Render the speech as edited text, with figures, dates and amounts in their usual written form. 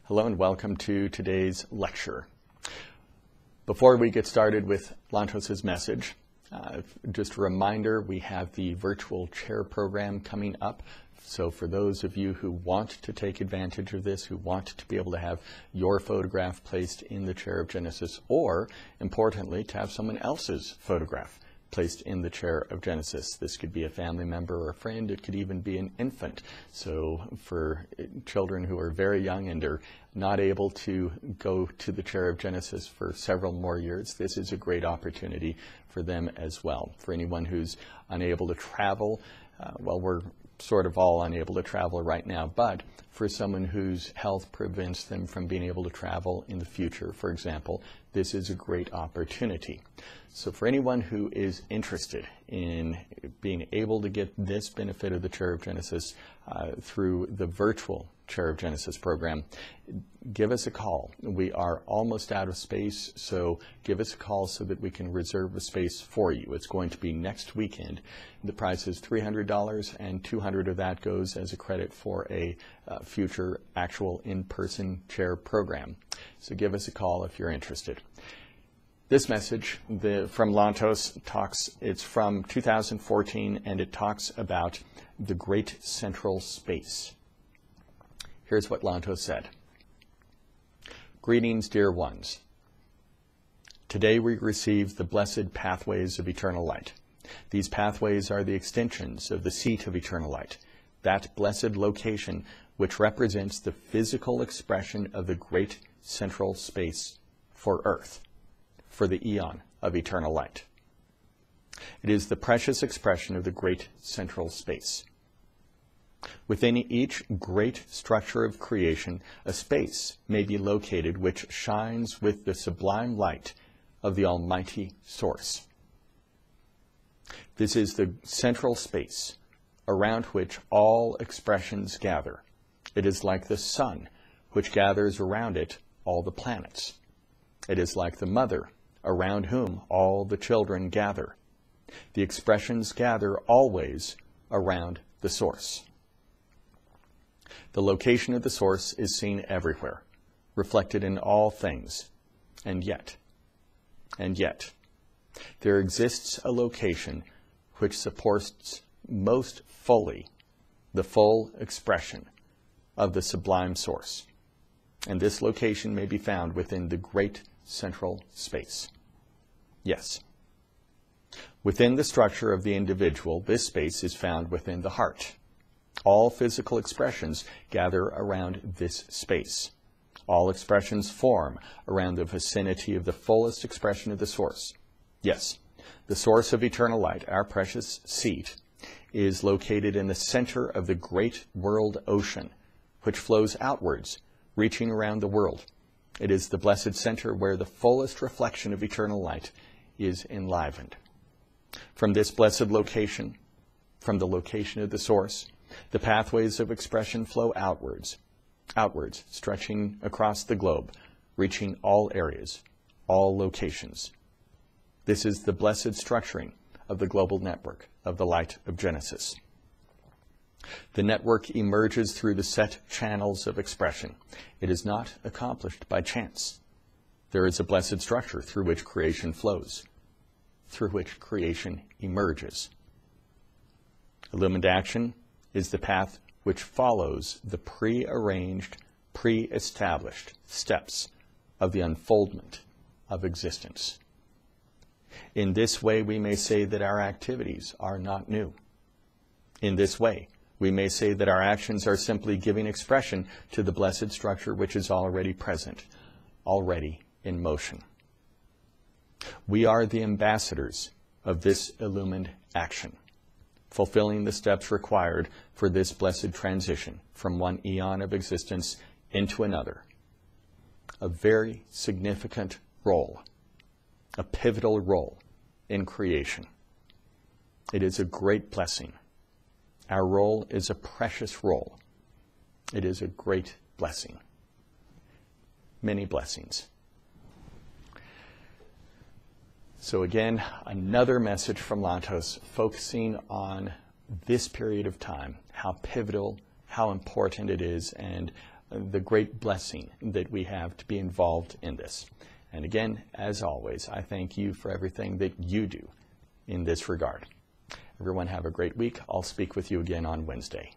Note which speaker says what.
Speaker 1: Hello and welcome to today's lecture. Before we get started with Lantos's message, just a reminder, we have the virtual chair program coming up. So for those of you who want to take advantage of this, who want to be able to have your photograph placed in the chair of Genesis, or importantly, to have someone else's photograph placed in the chair of Genesis. This could be a family member or a friend. It could even be an infant. So for children who are very young and are not able to go to the chair of Genesis for several more years, this is a great opportunity for them as well. For anyone who's unable to travel, well, we're sort of all unable to travel right now, but for someone whose health prevents them from being able to travel in the future, for example, this is a great opportunity. So for anyone who is interested in being able to get this benefit of the Chair of Genesis through the virtual Chair of Genesis program, give us a call. We are almost out of space, so give us a call so that we can reserve a space for you. It's going to be next weekend. The price is $300, and $200 of that goes as a credit for a future actual in-person chair program. So give us a call if you're interested. This message from Lantos it's from 2014, and it talks about the Great Central Space. Here's what Lantos said. Greetings, dear ones. Today we receive the blessed pathways of eternal light. These pathways are the extensions of the seat of eternal light, that blessed location which represents the physical expression of the great central space for Earth, for the eon of eternal light. It is the precious expression of the great central space. Within each great structure of creation, a space may be located which shines with the sublime light of the Almighty Source. This is the central space around which all expressions gather. It is like the sun, which gathers around it all the planets. It is like the mother, around whom all the children gather. The expressions gather always around the source. The location of the source is seen everywhere, reflected in all things. And yet, there exists a location which supports most fully the full expression of the sublime source. And this location may be found within the great central space. Yes. Within the structure of the individual, this space is found within the heart. All physical expressions gather around this space. All expressions form around the vicinity of the fullest expression of the source. Yes, the source of eternal light, our precious seat, is located in the center of the great world ocean, which flows outwards, reaching around the world. It is the blessed center where the fullest reflection of eternal light is enlivened. From this blessed location, from the location of the source, the pathways of expression flow outwards, stretching across the globe, reaching all areas, all locations. This is the blessed structuring of the global network of the light of Genesis. The network emerges through the set channels of expression. It is not accomplished by chance. There is a blessed structure through which creation flows, through which creation emerges. Illumined action is the path which follows the pre-arranged, pre-established steps of the unfoldment of existence. In this way, we may say that our activities are not new. In this way, we may say that our actions are simply giving expression to the blessed structure which is already present, already in motion. We are the ambassadors of this illumined action, fulfilling the steps required for this blessed transition from one eon of existence into another. A very significant role, a pivotal role in creation. It is a great blessing. Our role is a precious role. It is a great blessing. Many blessings. So again, another message from Lantos focusing on this period of time, how pivotal, how important it is, and the great blessing that we have to be involved in this. And again, as always, I thank you for everything that you do in this regard. Everyone have a great week. I'll speak with you again on Wednesday.